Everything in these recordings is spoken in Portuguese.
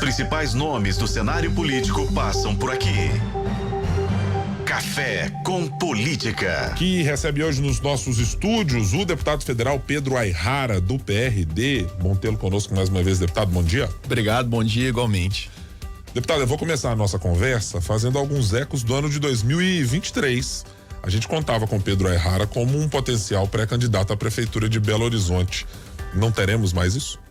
principais nomes do cenário político passam por aqui. Café com Política. Que recebe hoje nos nossos estúdios o deputado federal Pedro Aihara, do PRD. Bom tê-lo conosco mais uma vez, deputado. Bom dia. Obrigado, bom dia igualmente. Deputado, eu vou começar a nossa conversa fazendo alguns ecos do ano de 2023. A gente contava com Pedro Aihara como um potencial pré-candidato à prefeitura de Belo Horizonte. Não teremos mais isso?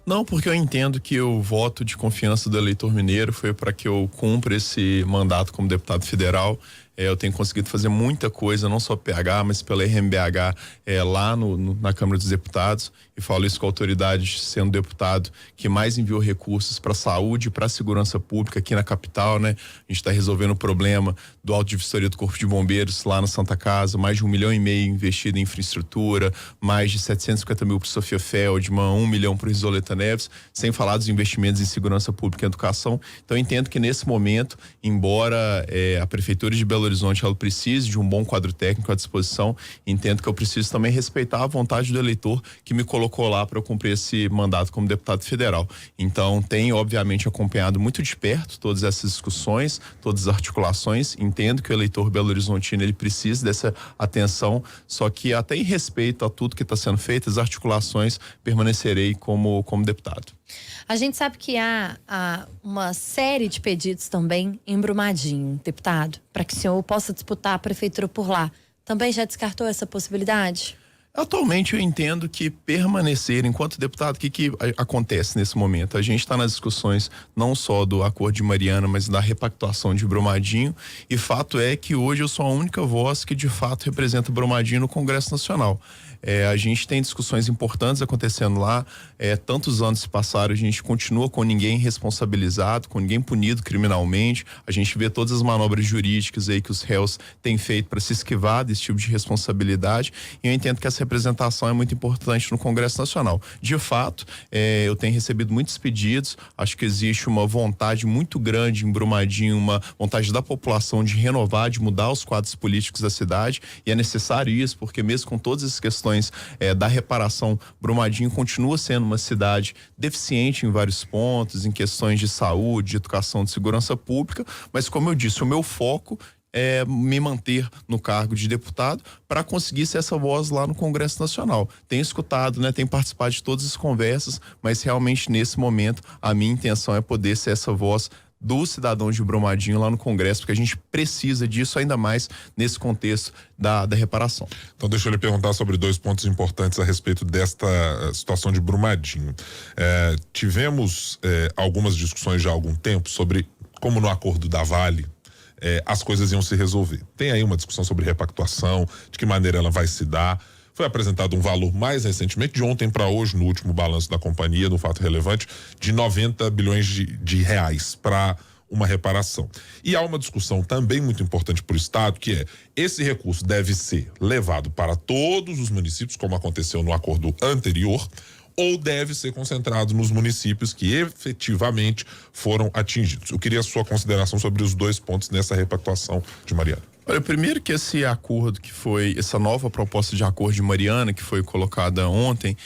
Não, porque eu entendo que o voto de confiança do eleitor mineiro foi para que eu cumpra esse mandato como deputado federal. Eu tenho conseguido fazer muita coisa, não só PH, mas pela RMBH lá na Câmara dos Deputados, e falo isso com a autoridade, sendo deputado que mais enviou recursos para a saúde e para a segurança pública aqui na capital, né? A gente está resolvendo o problema do auto de vistoria do Corpo de Bombeiros lá na Santa Casa, mais de 1,5 milhão investido em infraestrutura, mais de 750 mil para Sofia Feldman, 1 milhão para o Isoleta Neves, sem falar dos investimentos em segurança pública e educação. Então eu entendo que nesse momento, embora a Prefeitura de Belo Horizonte ela precise de um bom quadro técnico à disposição, entendo que eu preciso também respeitar a vontade do eleitor que me colocou lá para eu cumprir esse mandato como deputado federal. Então tenho obviamente acompanhado muito de perto todas essas discussões, todas as articulações, entendo que o eleitor belo-horizontino ele precisa dessa atenção, só que até em respeito a tudo que está sendo feito, as articulações, permanecerei como deputado. A gente sabe que há uma série de pedidos também em Brumadinho, deputado, para que o senhor possa disputar a prefeitura por lá. Também já descartou essa possibilidade? Atualmente eu entendo que permanecer enquanto deputado, o que acontece nesse momento? A gente está nas discussões não só do Acordo de Mariana, mas da repactuação de Brumadinho, e fato é que hoje eu sou a única voz que de fato representa Brumadinho no Congresso Nacional. A gente tem discussões importantes acontecendo lá, tantos anos se passaram, a gente continua com ninguém responsabilizado, com ninguém punido criminalmente, a gente vê todas as manobras jurídicas aí que os réus têm feito para se esquivar desse tipo de responsabilidade, e eu entendo que essa representação é muito importante no Congresso Nacional. De fato, eu tenho recebido muitos pedidos, acho que existe uma vontade muito grande em Brumadinho, uma vontade da população de renovar, de mudar os quadros políticos da cidade, e é necessário isso, porque mesmo com todas as questões da reparação, Brumadinho continua sendo uma cidade deficiente em vários pontos, em questões de saúde, de educação, de segurança pública, mas como eu disse, o meu foco é me manter no cargo de deputado para conseguir ser essa voz lá no Congresso Nacional. Tenho escutado, tenho participado de todas as conversas, mas realmente nesse momento a minha intenção é poder ser essa voz dos cidadãos de Brumadinho lá no Congresso, porque a gente precisa disso ainda mais nesse contexto da reparação. Então deixa eu lhe perguntar sobre dois pontos importantes a respeito desta situação de Brumadinho. Tivemos algumas discussões já há algum tempo sobre como no acordo da Vale as coisas iam se resolver. Tem aí uma discussão sobre repactuação, de que maneira ela vai se dar. Foi apresentado um valor mais recentemente, de ontem para hoje, no último balanço da companhia, no fato relevante, de 90 bilhões de reais para uma reparação. E há uma discussão também muito importante para o Estado, que esse recurso deve ser levado para todos os municípios, como aconteceu no acordo anterior, ou deve ser concentrado nos municípios que efetivamente foram atingidos. Eu queria a sua consideração sobre os dois pontos nessa repactuação de Mariana. Olha, primeiro que esse acordo que foi, essa nova proposta de acordo de Mariana que foi colocada ontem,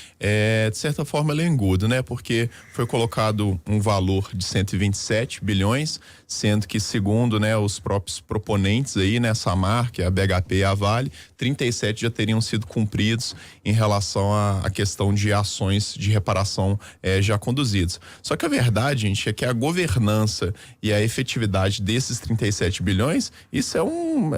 de certa forma ela é engodo, Porque foi colocado um valor de 127 bilhões, sendo que segundo, os próprios proponentes aí, Samar, que é a BHP e a Vale, 37 já teriam sido cumpridos em relação à questão de ações de reparação já conduzidas. Só que a verdade, gente, é que a governança e a efetividade desses 37 bilhões, isso é um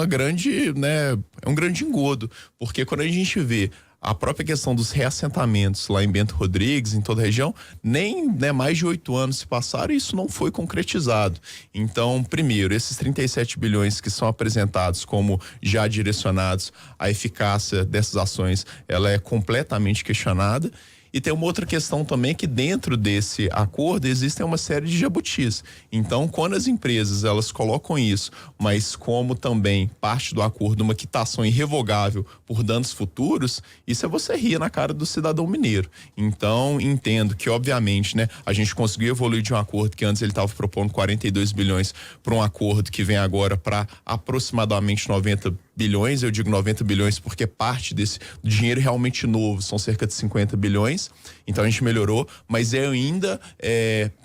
grande engodo, porque quando a gente vê a própria questão dos reassentamentos lá em Bento Rodrigues, em toda a região, nem mais de 8 anos se passaram e isso não foi concretizado. Então, primeiro, esses 37 bilhões que são apresentados como já direcionados, a eficácia dessas ações, ela é completamente questionada. E tem uma outra questão também, que dentro desse acordo existem uma série de jabutis. Então, quando as empresas elas colocam isso, mas como também parte do acordo uma quitação irrevogável por danos futuros, isso é você rir na cara do cidadão mineiro. Então, entendo que obviamente, a gente conseguiu evoluir de um acordo que antes ele estava propondo 42 bilhões para um acordo que vem agora para aproximadamente 90 bilhões, eu digo 90 bilhões porque parte desse dinheiro realmente novo, são cerca de 50 bilhões, então a gente melhorou, mas eu ainda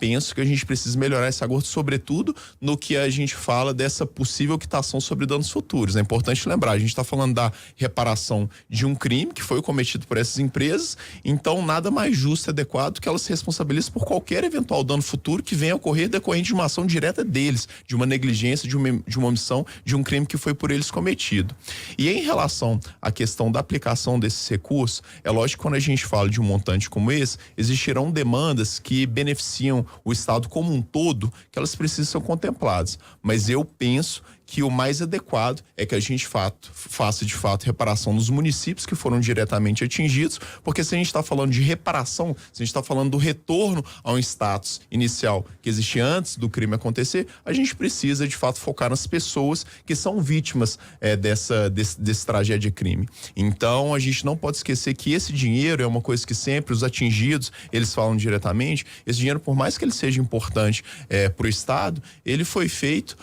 penso que a gente precisa melhorar esse acordo, sobretudo no que a gente fala dessa possível quitação sobre danos futuros. É importante lembrar, a gente está falando da reparação de um crime que foi cometido por essas empresas, então nada mais justo e adequado que elas se responsabilizem por qualquer eventual dano futuro que venha a ocorrer decorrente de uma ação direta deles, de uma negligência, de uma omissão, de um crime que foi por eles cometido. E em relação à questão da aplicação desses recursos, é lógico que quando a gente fala de um montante como esse, existirão demandas que beneficiam o Estado como um todo, que elas precisam ser contempladas. Mas eu penso que o mais adequado é que a gente faça de fato reparação nos municípios que foram diretamente atingidos, porque se a gente está falando de reparação, se a gente está falando do retorno a um status inicial que existia antes do crime acontecer, a gente precisa de fato focar nas pessoas que são vítimas desse tragédia de crime. Então a gente não pode esquecer que esse dinheiro é uma coisa que sempre os atingidos, eles falam diretamente, esse dinheiro, por mais que ele seja importante para o Estado, ele foi feito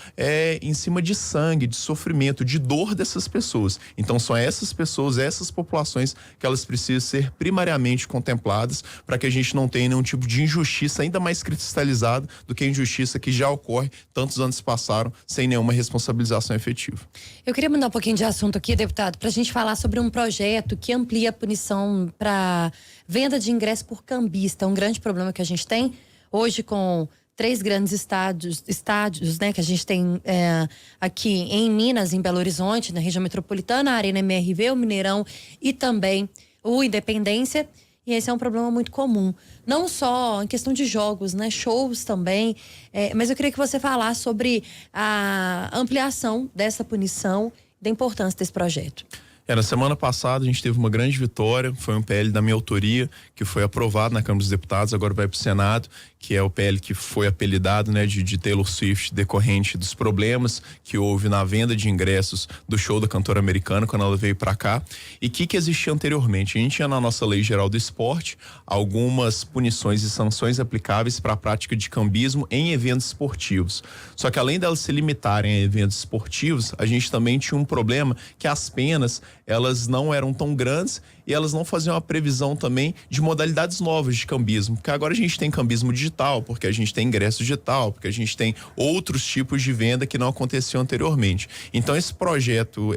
em cima de sangue, de sofrimento, de dor dessas pessoas. Então são essas pessoas, essas populações que elas precisam ser primariamente contempladas para que a gente não tenha nenhum tipo de injustiça ainda mais cristalizada do que a injustiça que já ocorre, tantos anos passaram sem nenhuma responsabilização efetiva. Eu queria mudar um pouquinho de assunto aqui, deputado, para a gente falar sobre um projeto que amplia a punição para venda de ingresso por cambista, um grande problema que a gente tem hoje com 3 grandes estádios, né, que a gente tem aqui em Minas, em Belo Horizonte, na região metropolitana, a Arena MRV, o Mineirão e também o Independência. E esse é um problema muito comum. Não só em questão de jogos, né, shows também. Mas eu queria que você falasse sobre a ampliação dessa punição, da importância desse projeto. Na semana passada a gente teve uma grande vitória, foi um PL da minha autoria, que foi aprovado na Câmara dos Deputados, agora vai para o Senado, que é o PL que foi apelidado, né, de Taylor Swift, decorrente dos problemas que houve na venda de ingressos do show da cantora americana quando ela veio para cá. E o que existia anteriormente? A gente tinha na nossa Lei Geral do Esporte algumas punições e sanções aplicáveis para a prática de cambismo em eventos esportivos. Só que além delas se limitarem a eventos esportivos, a gente também tinha um problema que as penas elas não eram tão grandes e elas não faziam a previsão também de modalidades novas de cambismo, porque agora a gente tem cambismo digital, porque a gente tem ingresso digital, porque a gente tem outros tipos de venda que não aconteciam anteriormente. Então esse projeto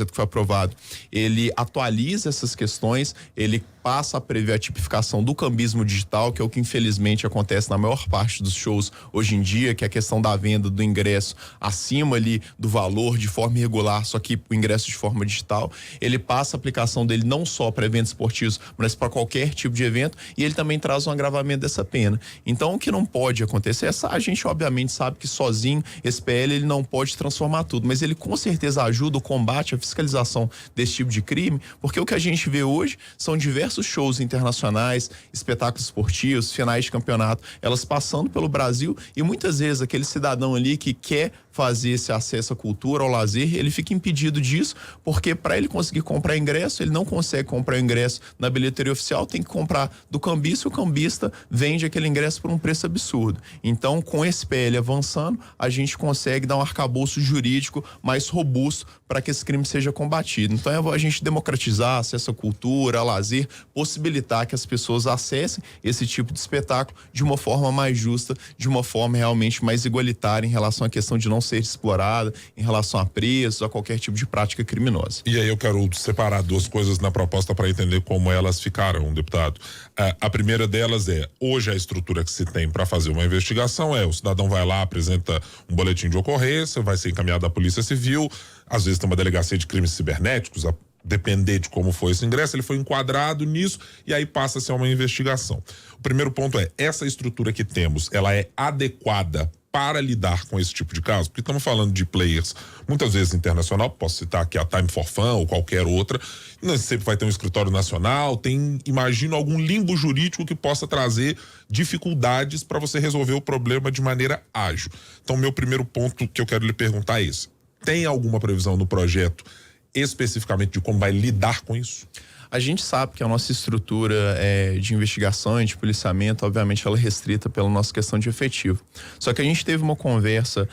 que foi aprovado, ele atualiza essas questões, ele passa a prever a tipificação do cambismo digital, que é o que infelizmente acontece na maior parte dos shows hoje em dia, que é a questão da venda do ingresso acima ali do valor de forma irregular, só que o ingresso de forma digital. Ele passa a aplicação dele não só para eventos esportivos, mas para qualquer tipo de evento, e ele também traz um agravamento dessa pena. Então o que não pode acontecer, a gente obviamente sabe que sozinho esse PL ele não pode transformar tudo, mas ele com certeza ajuda o combate, a fiscalização desse tipo de crime, porque o que a gente vê hoje são diversos shows internacionais, espetáculos esportivos, finais de campeonato, elas passando pelo Brasil, e muitas vezes aquele cidadão ali que quer fazer esse acesso à cultura, ao lazer, ele fica impedido disso, porque para ele conseguir comprar ingresso, ele não consegue comprar ingresso na bilheteria oficial, tem que comprar do cambista, e o cambista vende aquele ingresso por um preço absurdo. Então, com esse PL avançando, a gente consegue dar um arcabouço jurídico mais robusto para que esse crime seja combatido. Então, é a gente democratizar acesso à cultura, ao lazer, possibilitar que as pessoas acessem esse tipo de espetáculo de uma forma mais justa, de uma forma realmente mais igualitária em relação à questão de não ser explorada, em relação a preços, a qualquer tipo de prática criminosa. E aí eu quero separar duas coisas na proposta para entender como elas ficaram, deputado. A primeira delas hoje a estrutura que se tem para fazer uma investigação o cidadão vai lá, apresenta um boletim de ocorrência, vai ser encaminhado à Polícia Civil, às vezes tem uma delegacia de crimes cibernéticos, depender de como foi esse ingresso, ele foi enquadrado nisso e aí passa a ser uma investigação. O primeiro ponto essa estrutura que temos, ela é adequada para lidar com esse tipo de caso? Porque estamos falando de players, muitas vezes internacional, posso citar aqui a Time for Fun ou qualquer outra, não sempre vai ter um escritório nacional, imagino algum limbo jurídico que possa trazer dificuldades para você resolver o problema de maneira ágil. Então, meu primeiro ponto que eu quero lhe perguntar é esse. Tem alguma previsão no projeto especificamente de como vai lidar com isso? A gente sabe que a nossa estrutura de investigação e de policiamento, obviamente, ela é restrita pela nossa questão de efetivo. Só que a gente teve uma conversa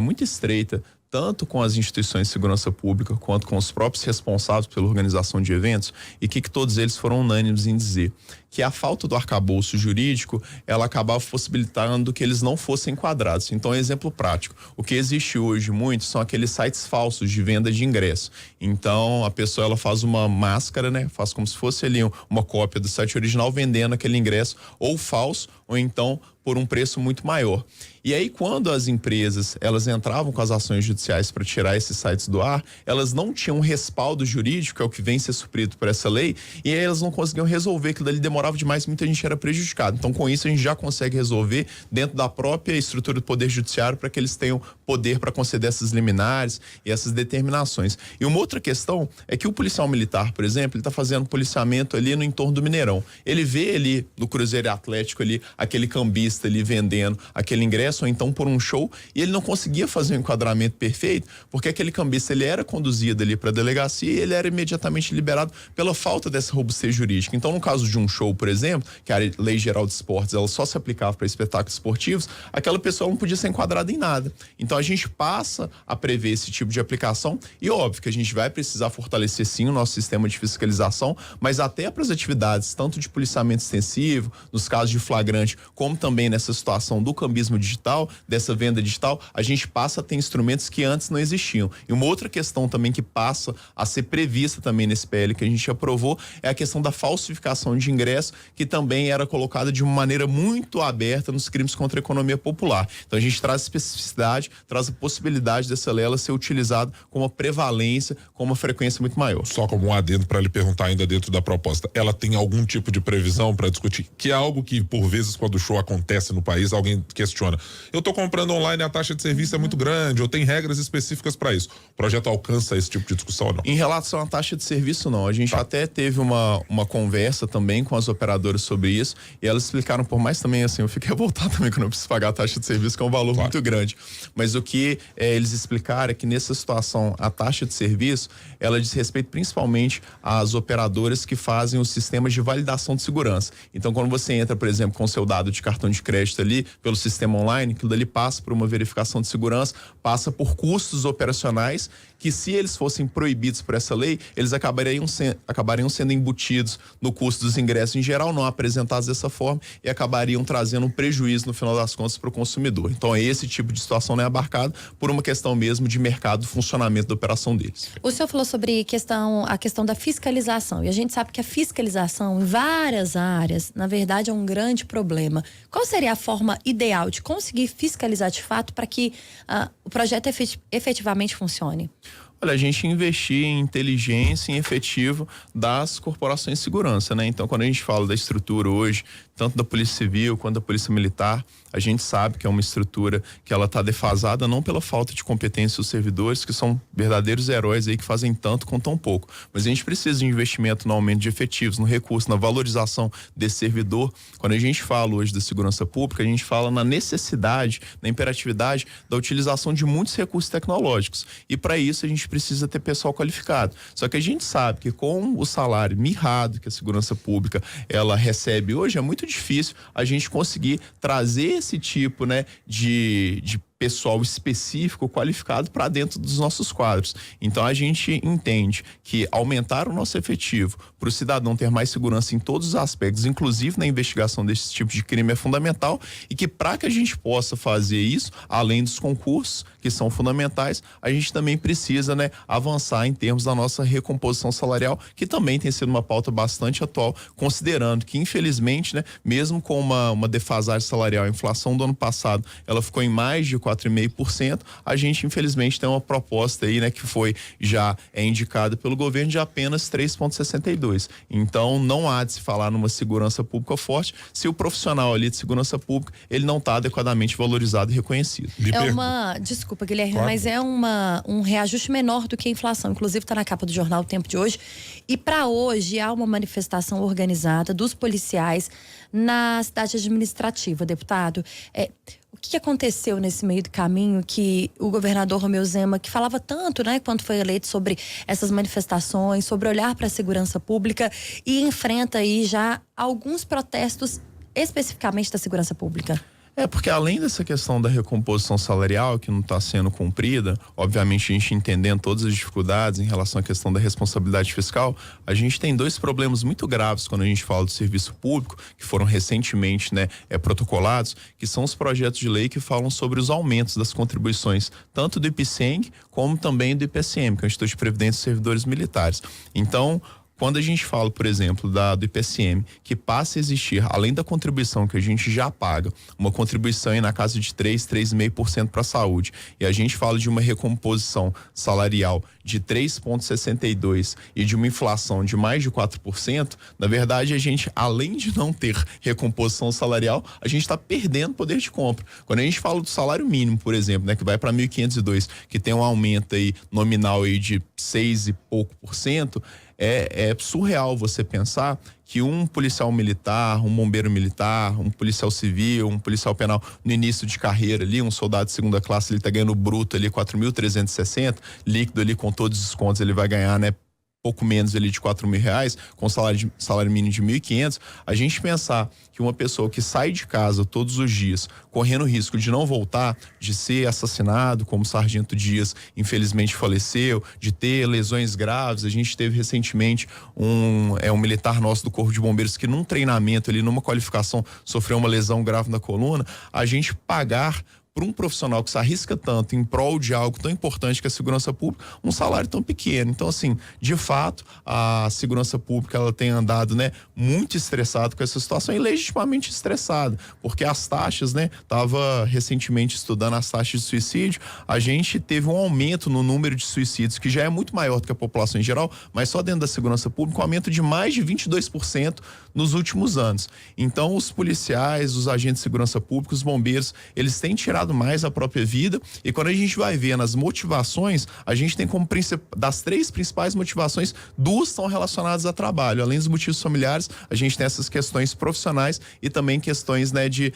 muito estreita, tanto com as instituições de segurança pública quanto com os próprios responsáveis pela organização de eventos, e que todos eles foram unânimes em dizer que a falta do arcabouço jurídico, ela acabava possibilitando que eles não fossem enquadrados. Então, exemplo prático, o que existe hoje muito são aqueles sites falsos de venda de ingresso. Então, a pessoa ela faz uma máscara, né? Faz como se fosse ali uma cópia do site original vendendo aquele ingresso ou falso, ou então por um preço muito maior. E aí, quando as empresas elas entravam com as ações judiciais para tirar esses sites do ar, elas não tinham respaldo jurídico, que é o que vem ser suprido por essa lei, e aí elas não conseguiam resolver, aquilo dali demorava demais, muita gente era prejudicada. Então, com isso, a gente já consegue resolver dentro da própria estrutura do Poder Judiciário para que eles tenham poder para conceder essas liminares e essas determinações. E uma outra questão é que o policial militar, por exemplo, ele está fazendo policiamento ali no entorno do Mineirão. Ele vê ali no Cruzeiro Atlético ali, aquele cambista ali vendendo aquele ingresso, ou então por um show, e ele não conseguia fazer um enquadramento perfeito, porque aquele cambista ele era conduzido ali para a delegacia e ele era imediatamente liberado pela falta dessa robustez jurídica. Então, no caso de um show, por exemplo, que a Lei Geral de Esportes ela só se aplicava para espetáculos esportivos, aquela pessoa não podia ser enquadrada em nada. Então, a gente passa a prever esse tipo de aplicação e óbvio que a gente vai precisar fortalecer sim o nosso sistema de fiscalização, mas até para as atividades tanto de policiamento extensivo, nos casos de flagrante, como também nessa situação do cambismo digital, dessa venda digital, a gente passa a ter instrumentos que antes não existiam. E uma outra questão também que passa a ser prevista também nesse PL que a gente aprovou é a questão da falsificação de ingresso, que também era colocada de uma maneira muito aberta nos crimes contra a economia popular. Então a gente traz especificidade, traz a possibilidade dessa lei ela ser utilizada com uma prevalência, com uma frequência muito maior. Só como um adendo para lhe perguntar ainda dentro da proposta, ela tem algum tipo de previsão para discutir? Que é algo que por vezes quando o show acontece no país, alguém questiona. Eu tô comprando online, a taxa de serviço é muito grande, ou tem regras específicas para isso. O projeto alcança esse tipo de discussão ou não? Em relação à taxa de serviço, não. A gente até teve uma conversa também com as operadoras sobre isso, e elas explicaram, por mais também assim, eu fiquei revoltado também que eu não preciso pagar a taxa de serviço, que é um valor muito grande. Mas o que eles explicaram é que nessa situação, a taxa de serviço, ela diz respeito principalmente às operadoras que fazem os sistemas de validação de segurança. Então, quando você entra, por exemplo, com o seu dado de cartão de crédito ali, pelo sistema online, aquilo dali passa por uma verificação de segurança, passa por custos operacionais que, se eles fossem proibidos por essa lei, eles acabariam sendo embutidos no custo dos ingressos em geral, não apresentados dessa forma, e acabariam trazendo um prejuízo no final das contas para o consumidor. Então, esse tipo de situação não é abarcado por uma questão mesmo de mercado, funcionamento da operação deles. O senhor falou sobre a questão da fiscalização, e a gente sabe que a fiscalização em várias áreas, na verdade, é um grande problema. Qual seria a forma ideal de conseguir fiscalizar de fato para que o projeto efetivamente funcione? Olha, a gente investir em inteligência e em efetivo das corporações de segurança, né? Então, quando a gente fala da estrutura hoje, tanto da Polícia Civil quanto da Polícia Militar, a gente sabe que é uma estrutura que ela está defasada não pela falta de competência dos servidores, que são verdadeiros heróis aí que fazem tanto com tão pouco, mas a gente precisa de investimento no aumento de efetivos, no recurso, na valorização desse servidor. Quando a gente fala hoje da segurança pública, a gente fala na necessidade, na imperatividade da utilização de muitos recursos tecnológicos, e para isso a gente precisa ter pessoal qualificado. Só que a gente sabe que com o salário mirrado que a segurança pública ela recebe hoje, é muito difícil a gente conseguir trazer esse tipo, né, de pessoal específico, qualificado para dentro dos nossos quadros. Então a gente entende que aumentar o nosso efetivo para o cidadão ter mais segurança em todos os aspectos, inclusive na investigação desse tipo de crime, é fundamental, e que para que a gente possa fazer isso, além dos concursos que são fundamentais, a gente também precisa, né, avançar em termos da nossa recomposição salarial, que também tem sido uma pauta bastante atual, considerando que infelizmente, né, mesmo com uma defasagem salarial, a inflação do ano passado, ela ficou em mais de 4,5%, a gente infelizmente tem uma proposta aí, né, que foi já indicada pelo governo de apenas 3,62. Então não há de se falar numa segurança pública forte se o profissional ali de segurança pública ele não está adequadamente valorizado e reconhecido. Desculpa, Guilherme, claro. mas é um reajuste menor do que a inflação. Inclusive está na capa do jornal O Tempo de hoje. E para hoje há uma manifestação organizada dos policiais na cidade administrativa, deputado. O que aconteceu nesse meio do caminho que o governador Romeu Zema, que falava tanto, né, quando foi eleito, sobre essas manifestações, sobre olhar para a segurança pública, e enfrenta aí já alguns protestos especificamente da segurança pública? Porque além dessa questão da recomposição salarial que não está sendo cumprida, obviamente a gente entendendo todas as dificuldades em relação à questão da responsabilidade fiscal, a gente tem dois problemas muito graves quando a gente fala do serviço público, que foram recentemente, protocolados, que são os projetos de lei que falam sobre os aumentos das contribuições, tanto do IPCENG como também do IPSM, que é o Instituto de Previdência dos Servidores Militares. Então, quando a gente fala, por exemplo, do IPSM, que passa a existir, além da contribuição que a gente já paga, uma contribuição aí na casa de 3,5% para a saúde, e a gente fala de uma recomposição salarial de 3,62% e de uma inflação de mais de 4%, na verdade, a gente, além de não ter recomposição salarial, a gente está perdendo poder de compra. Quando a gente fala do salário mínimo, por exemplo, que vai para 1.502, que tem um aumento aí nominal aí de 6 e pouco por cento, é surreal você pensar que um policial militar, um bombeiro militar, um policial civil, um policial penal no início de carreira ali, um soldado de segunda classe, ele tá ganhando bruto ali 4.360, líquido ali com todos os descontos ele vai ganhar, pouco menos ali de R$4.000, com salário mínimo de 1.500, a gente pensar que uma pessoa que sai de casa todos os dias, correndo o risco de não voltar, de ser assassinado, como o Sargento Dias infelizmente faleceu, de ter lesões graves, a gente teve recentemente um militar nosso do Corpo de Bombeiros que num treinamento ali, numa qualificação, sofreu uma lesão grave na coluna, a gente pagar para um profissional que se arrisca tanto em prol de algo tão importante que a segurança pública, um salário tão pequeno. Então, assim, de fato, a segurança pública ela tem andado, muito estressada com essa situação e legitimamente estressada, porque as taxas, tava recentemente estudando as taxas de suicídio, a gente teve um aumento no número de suicídios que já é muito maior do que a população em geral, mas só dentro da segurança pública um aumento de mais de 22% nos últimos anos. Então, os policiais, os agentes de segurança pública, os bombeiros, eles têm tirado mais a própria vida, e quando a gente vai ver nas motivações, a gente tem como das 3 principais motivações, 2 estão relacionadas a trabalho. Além dos motivos familiares, a gente tem essas questões profissionais e também questões de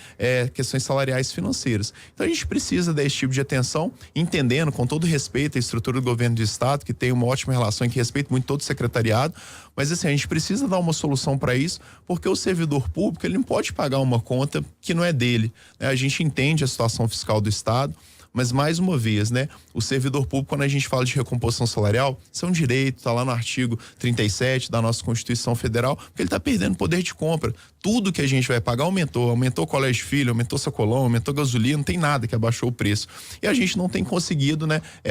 questões salariais financeiras. Então a gente precisa desse tipo de atenção, entendendo com todo respeito a estrutura do governo do estado, que tem uma ótima relação e que respeita muito todo o secretariado, mas assim, a gente precisa dar uma solução para isso, porque o servidor público, ele não pode pagar uma conta que não é dele, A gente entende a situação fiscal do estado, mas mais uma vez, o servidor público, quando a gente fala de recomposição salarial, isso é um direito, está lá no artigo 37 da nossa Constituição Federal, porque ele está perdendo poder de compra. Tudo que a gente vai pagar aumentou o colégio de filho, aumentou sacolão, aumentou gasolina, não tem nada que abaixou o preço. E a gente não tem conseguido,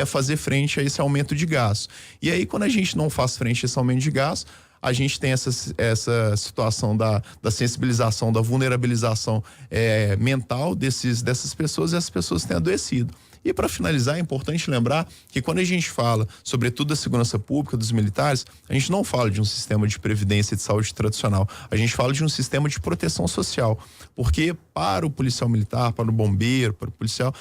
fazer frente a esse aumento de gasto. E aí, quando a gente não faz frente a esse aumento de gasto, a gente tem essa situação da sensibilização, da vulnerabilização mental dessas pessoas, e as pessoas têm adoecido. E para finalizar, é importante lembrar que quando a gente fala, sobretudo da segurança pública, dos militares, a gente não fala de um sistema de previdência e de saúde tradicional, a gente fala de um sistema de proteção social, porque para o policial militar, para o bombeiro, para o policial,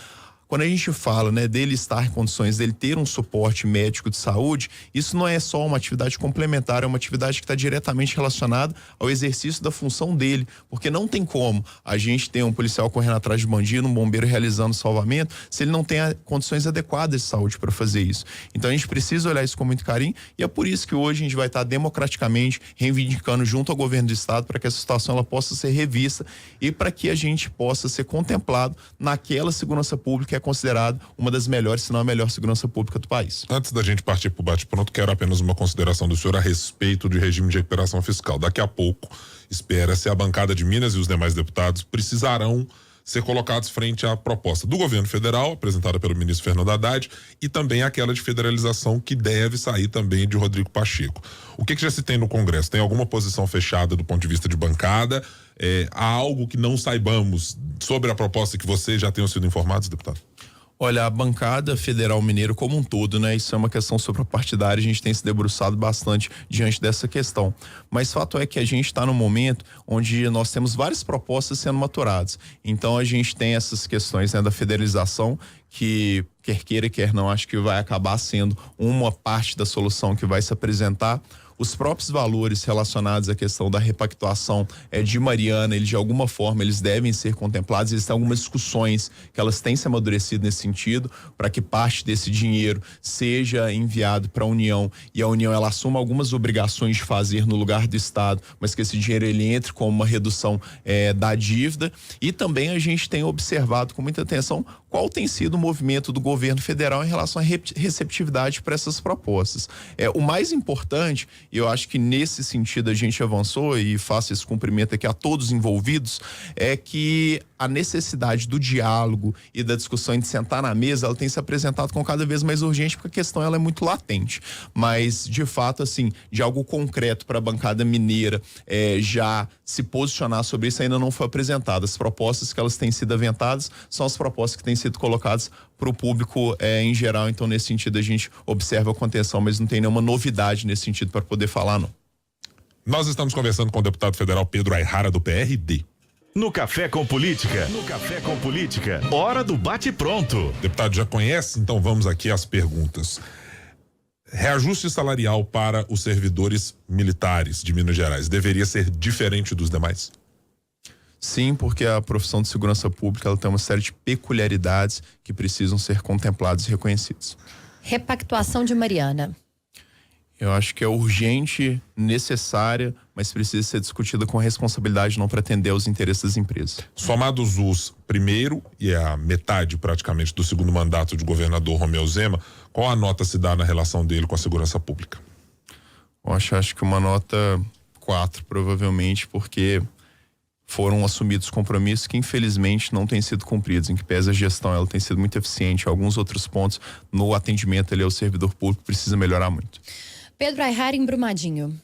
quando a gente fala, dele estar em condições, dele ter um suporte médico de saúde, isso não é só uma atividade complementar, é uma atividade que está diretamente relacionada ao exercício da função dele, porque não tem como a gente ter um policial correndo atrás de bandido, um bombeiro realizando salvamento, se ele não tem condições adequadas de saúde para fazer isso. Então a gente precisa olhar isso com muito carinho, e é por isso que hoje a gente vai estar democraticamente reivindicando junto ao governo do estado para que essa situação ela possa ser revista e para que a gente possa ser contemplado naquela segurança pública considerado uma das melhores, se não a melhor segurança pública do país. Antes da gente partir para o bate-pronto, quero apenas uma consideração do senhor a respeito de regime de recuperação fiscal. Daqui a pouco, espera-se a bancada de Minas e os demais deputados precisarão ser colocados frente à proposta do governo federal, apresentada pelo ministro Fernando Haddad, e também aquela de federalização que deve sair também de Rodrigo Pacheco. O que já se tem no Congresso? Tem alguma posição fechada do ponto de vista de bancada? Há algo que não saibamos sobre a proposta que vocês já tenham sido informados, deputado? Olha, a bancada federal mineiro como um todo, isso é uma questão suprapartidária, a gente tem se debruçado bastante diante dessa questão. Mas fato é que a gente está num momento onde nós temos várias propostas sendo maturadas. Então a gente tem essas questões da federalização, que quer queira, quer não, acho que vai acabar sendo uma parte da solução que vai se apresentar. os próprios valores relacionados à questão da repactuação de Mariana, eles de alguma forma eles devem ser contemplados. Existem algumas discussões que elas têm se amadurecido nesse sentido, para que parte desse dinheiro seja enviado para a União e a União ela assuma algumas obrigações de fazer no lugar do Estado, mas que esse dinheiro ele entre como uma redução da dívida. E também a gente tem observado com muita atenção qual tem sido o movimento do governo federal em relação à receptividade para essas propostas. O mais importante, e eu acho que nesse sentido a gente avançou, e faço esse cumprimento aqui a todos os envolvidos, é que a necessidade do diálogo e da discussão de sentar na mesa, ela tem se apresentado com cada vez mais urgente, porque a questão ela é muito latente. Mas, de fato, assim, de algo concreto para a bancada mineira já se posicionar sobre isso ainda não foi apresentado. As propostas que elas têm sido aventadas são as propostas que têm sido colocadas para o público em geral. Então, nesse sentido, a gente observa com atenção, mas não tem nenhuma novidade nesse sentido para poder falar, não. Nós estamos conversando com o deputado federal Pedro Aihara, do PRD. No Café com Política. No Café com Política. Hora do bate-pronto. Deputado, já conhece? Então vamos aqui às perguntas. Reajuste salarial para os servidores militares de Minas Gerais deveria ser diferente dos demais? Sim, porque a profissão de segurança pública ela tem uma série de peculiaridades que precisam ser contempladas e reconhecidas. Repactuação de Mariana. Eu acho que é urgente, necessária, mas precisa ser discutida com responsabilidade, não para atender aos interesses das empresas. Somados os primeiro e a metade praticamente do segundo mandato de governador Romeu Zema, qual a nota se dá na relação dele com a segurança pública? Eu acho que uma nota 4, provavelmente, porque foram assumidos compromissos que infelizmente não têm sido cumpridos, em que pese a gestão ela tem sido muito eficiente, alguns outros pontos no atendimento ali ao servidor público precisa melhorar muito. Pedro Aihara em Brumadinho.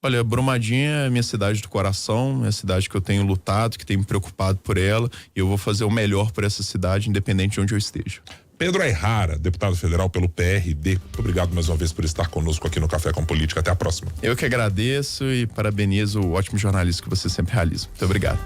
Olha, Brumadinho é minha cidade do coração, é a cidade que eu tenho lutado, que tenho me preocupado por ela, e eu vou fazer o melhor por essa cidade, independente de onde eu esteja. Pedro Aihara, deputado federal pelo PRD, muito obrigado mais uma vez por estar conosco aqui no Café com Política. Até a próxima. Eu que agradeço e parabenizo o ótimo jornalismo que você sempre realiza. Muito obrigado.